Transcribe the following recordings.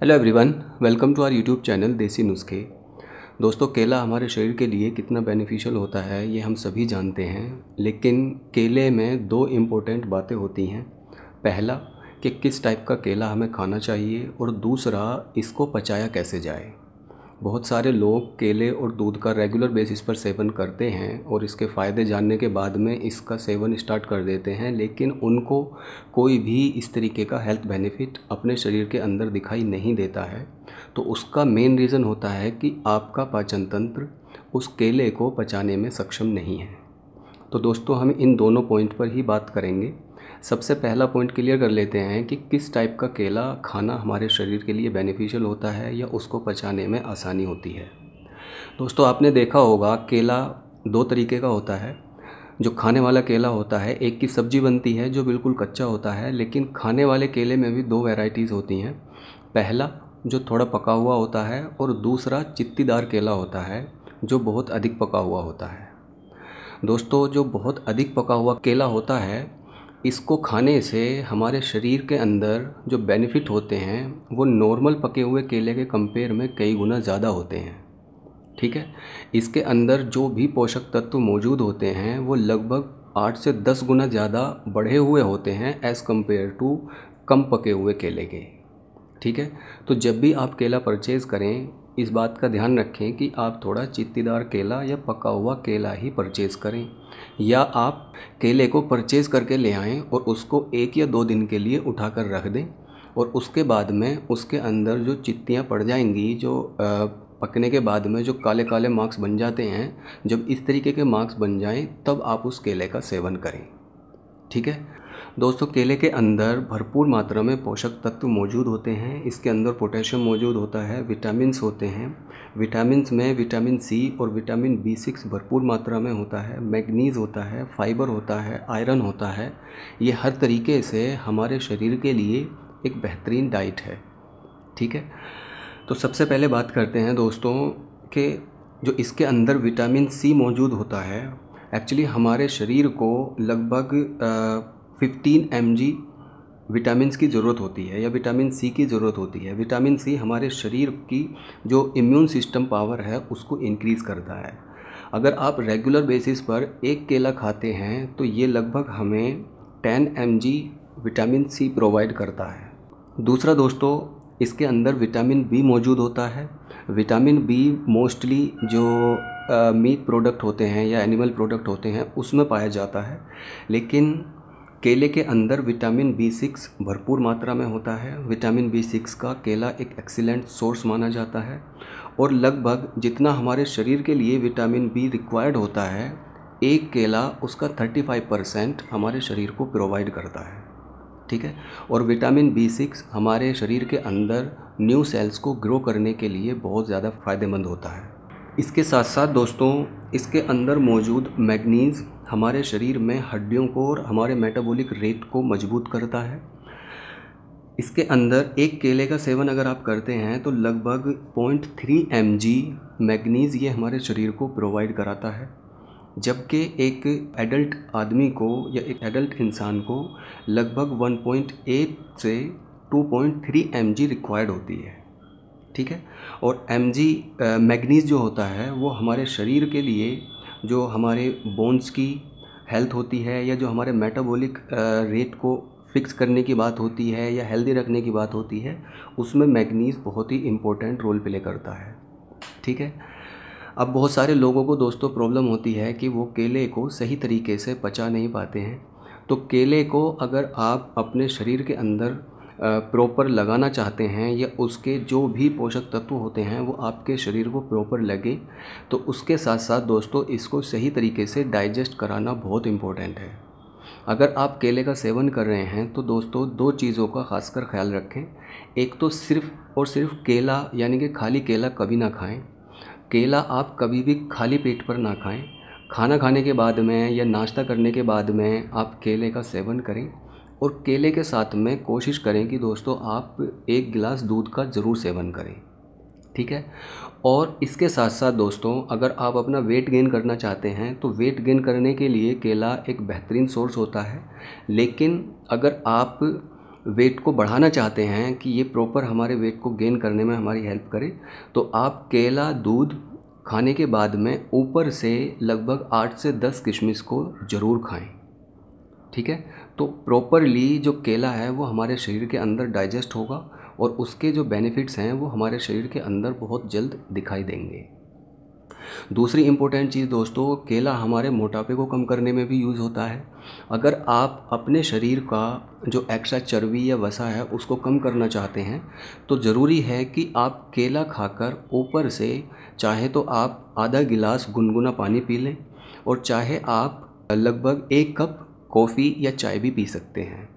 Hello everyone, welcome to our YouTube channel Desi Nuskhe. दोस्तों, केला हमारे शरीर के लिए कितना बेनिफिशियल होता है ये हम सभी जानते हैं, लेकिन केले में दो इम्पोर्टेंट बातें होती हैं। पहला कि किस टाइप का केला हमें खाना चाहिए और दूसरा इसको पचाया कैसे जाए। बहुत सारे लोग केले और दूध का रेगुलर बेसिस पर सेवन करते हैं और इसके फ़ायदे जानने के बाद में इसका सेवन स्टार्ट कर देते हैं, लेकिन उनको कोई भी इस तरीके का हेल्थ बेनिफिट अपने शरीर के अंदर दिखाई नहीं देता है। तो उसका मेन रीज़न होता है कि आपका पाचन तंत्र उस केले को पचाने में सक्षम नहीं है। तो दोस्तों, हम इन दोनों पॉइंट पर ही बात करेंगे। सबसे पहला पॉइंट क्लियर कर लेते हैं कि किस टाइप का केला खाना हमारे शरीर के लिए बेनिफिशियल होता है या उसको पचाने में आसानी होती है। दोस्तों, आपने देखा होगा केला दो तरीके का होता है। जो खाने वाला केला होता है, एक की सब्ज़ी बनती है जो बिल्कुल कच्चा होता है, लेकिन खाने वाले केले में भी दो वैरायटीज़ होती हैं। पहला जो थोड़ा पका हुआ होता है और दूसरा चित्तीदार केला होता है जो बहुत अधिक पका हुआ होता है। दोस्तों, जो बहुत अधिक पका हुआ केला होता है, इसको खाने से हमारे शरीर के अंदर जो बेनिफिट होते हैं वो नॉर्मल पके हुए केले के कंपेयर में कई गुना ज़्यादा होते हैं। ठीक है, इसके अंदर जो भी पोषक तत्व मौजूद होते हैं वो लगभग 8 से 10 गुना ज़्यादा बढ़े हुए होते हैं एज़ कम्पेयर टू कम पके हुए केले के। ठीक है, तो जब भी आप केला परचेज़ करें, इस बात का ध्यान रखें कि आप थोड़ा चित्तीदार केला या पका हुआ केला ही परचेज़ करें, या आप केले को परचेज़ करके ले आएँ और उसको 1 या 2 दिन के लिए उठाकर रख दें और उसके बाद में उसके अंदर जो चित्तियाँ पड़ जाएंगी, जो पकने के बाद में जो काले काले मार्क्स बन जाते हैं, जब इस तरीके के मार्क्स बन जाएं तब आप उस केले का सेवन करें। ठीक है दोस्तों, केले के अंदर भरपूर मात्रा में पोषक तत्व मौजूद होते हैं। इसके अंदर पोटेशियम मौजूद होता है, विटामिन्स होते हैं। विटामिन्स में विटामिन सी और विटामिन B6 भरपूर मात्रा में होता है, मैग्नीज़ होता है, फाइबर होता है, आयरन होता है। ये हर तरीके से हमारे शरीर के लिए एक बेहतरीन डाइट है। ठीक है, तो सबसे पहले बात करते हैं दोस्तों कि जो इसके अंदर विटामिन सी मौजूद होता है, एक्चुअली हमारे शरीर को लगभग 15 mg विटामिन्स की ज़रूरत होती है या विटामिन सी की ज़रूरत होती है। विटामिन सी हमारे शरीर की जो इम्यून सिस्टम पावर है उसको इंक्रीज़ करता है। अगर आप रेगुलर बेसिस पर एक केला खाते हैं तो ये लगभग हमें 10 mg विटामिन सी प्रोवाइड करता है। दूसरा दोस्तों, इसके अंदर विटामिन बी मौजूद होता है। विटामिन बी मोस्टली जो मीट प्रोडक्ट होते हैं या एनिमल प्रोडक्ट होते हैं उसमें पाया जाता है, लेकिन केले के अंदर विटामिन B6 भरपूर मात्रा में होता है। विटामिन B6 का केला एक एक्सीलेंट सोर्स माना जाता है और लगभग जितना हमारे शरीर के लिए विटामिन बी रिक्वायर्ड होता है, एक केला उसका 35% हमारे शरीर को प्रोवाइड करता है। ठीक है, और विटामिन B6 हमारे शरीर के अंदर न्यू सेल्स को ग्रो करने के लिए बहुत ज़्यादा फ़ायदेमंद होता है। इसके साथ साथ दोस्तों, इसके अंदर मौजूद मैग्नीज़ हमारे शरीर में हड्डियों को और हमारे मेटाबॉलिक रेट को मजबूत करता है। इसके अंदर एक केले का सेवन अगर आप करते हैं तो लगभग 0.3 mg मैग्नीज़ ये हमारे शरीर को प्रोवाइड कराता है, जबकि एक एडल्ट आदमी को या एक एडल्ट इंसान को लगभग 1.8 से 2.3 mg रिक्वायर्ड होती है। ठीक है, और मैग्नीज़ जो होता है वो हमारे शरीर के लिए जो हमारे बोन्स की हेल्थ होती है या जो हमारे मेटाबॉलिक रेट को फिक्स करने की बात होती है या हेल्दी रखने की बात होती है, उसमें मैग्नीज़ बहुत ही इम्पोर्टेंट रोल प्ले करता है। ठीक है, अब बहुत सारे लोगों को दोस्तों प्रॉब्लम होती है कि वो केले को सही तरीके से पचा नहीं पाते हैं। तो केले को अगर आप अपने शरीर के अंदर प्रॉपर लगाना चाहते हैं या उसके जो भी पोषक तत्व होते हैं वो आपके शरीर को प्रॉपर लगे, तो उसके साथ साथ दोस्तों इसको सही तरीके से डाइजेस्ट कराना बहुत इम्पोर्टेंट है। अगर आप केले का सेवन कर रहे हैं तो दोस्तों दो चीज़ों का खासकर ख्याल रखें। एक तो सिर्फ़ और सिर्फ केला यानी कि खाली केला कभी ना खाएं। केला आप कभी भी खाली पेट पर ना खाएं। खाना खाने के बाद में या नाश्ता करने के बाद में आप केले का सेवन करें और केले के साथ में कोशिश करें कि दोस्तों आप 1 गिलास दूध का ज़रूर सेवन करें। ठीक है, और इसके साथ साथ दोस्तों अगर आप अपना वेट गेन करना चाहते हैं तो वेट गेन करने के लिए केला एक बेहतरीन सोर्स होता है, लेकिन अगर आप वेट को बढ़ाना चाहते हैं कि ये प्रॉपर हमारे वेट को गेन करने में हमारी हेल्प करे, तो आप केला दूध खाने के बाद में ऊपर से लगभग 8 से 10 किशमिश को ज़रूर खाएं। ठीक है, तो प्रॉपरली जो केला है वो हमारे शरीर के अंदर डाइजेस्ट होगा और उसके जो बेनिफिट्स हैं वो हमारे शरीर के अंदर बहुत जल्द दिखाई देंगे। दूसरी इम्पोर्टेंट चीज़ दोस्तों, केला हमारे मोटापे को कम करने में भी यूज़ होता है। अगर आप अपने शरीर का जो एक्स्ट्रा चर्बी या वसा है उसको कम करना चाहते हैं तो ज़रूरी है कि आप केला खाकर ऊपर से चाहे तो आप आधा गिलास गुनगुना पानी पी लें और चाहे आप लगभग 1 कप कॉफ़ी या चाय भी पी सकते हैं।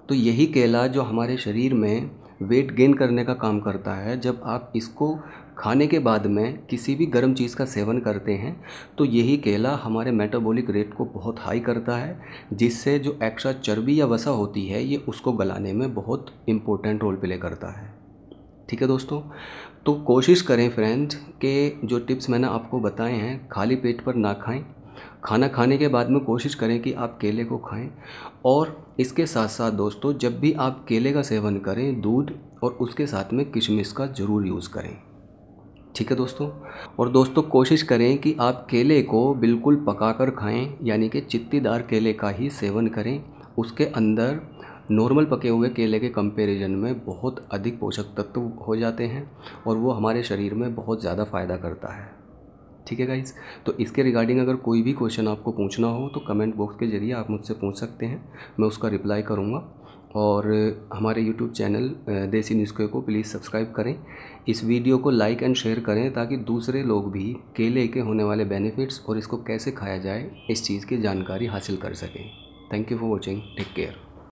तो यही केला जो हमारे शरीर में वेट गेन करने का काम करता है, जब आप इसको खाने के बाद में किसी भी गर्म चीज़ का सेवन करते हैं तो यही केला हमारे मेटाबॉलिक रेट को बहुत हाई करता है, जिससे जो एक्स्ट्रा चर्बी या वसा होती है ये उसको गलाने में बहुत इम्पोर्टेंट रोल प्ले करता है। ठीक है दोस्तों, तो कोशिश करें फ्रेंड्स कि जो टिप्स मैंने आपको बताए हैं खाली पेट पर ना खाएं। खाना खाने के बाद में कोशिश करें कि आप केले को खाएं, और इसके साथ साथ दोस्तों जब भी आप केले का सेवन करें दूध और उसके साथ में किशमिश का ज़रूर यूज़ करें। ठीक है दोस्तों, और दोस्तों कोशिश करें कि आप केले को बिल्कुल पकाकर खाएं, यानी कि चित्तीदार केले का ही सेवन करें। उसके अंदर नॉर्मल पके हुए केले के कंपैरिजन में बहुत अधिक पोषक तत्व हो जाते हैं और वो हमारे शरीर में बहुत ज़्यादा फ़ायदा करता है। ठीक है गाइज़, तो इसके रिगार्डिंग अगर कोई भी क्वेश्चन आपको पूछना हो तो कमेंट बॉक्स के ज़रिए आप मुझसे पूछ सकते हैं, मैं उसका रिप्लाई करूँगा। और हमारे यूट्यूब चैनल देसी नुस्खे को प्लीज़ सब्सक्राइब करें। इस वीडियो को लाइक एंड शेयर करें ताकि दूसरे लोग भी केले के होने वाले बेनिफिट्स और इसको कैसे खाया जाए इस चीज़ की जानकारी हासिल कर सकें। Thank you for watching, take care.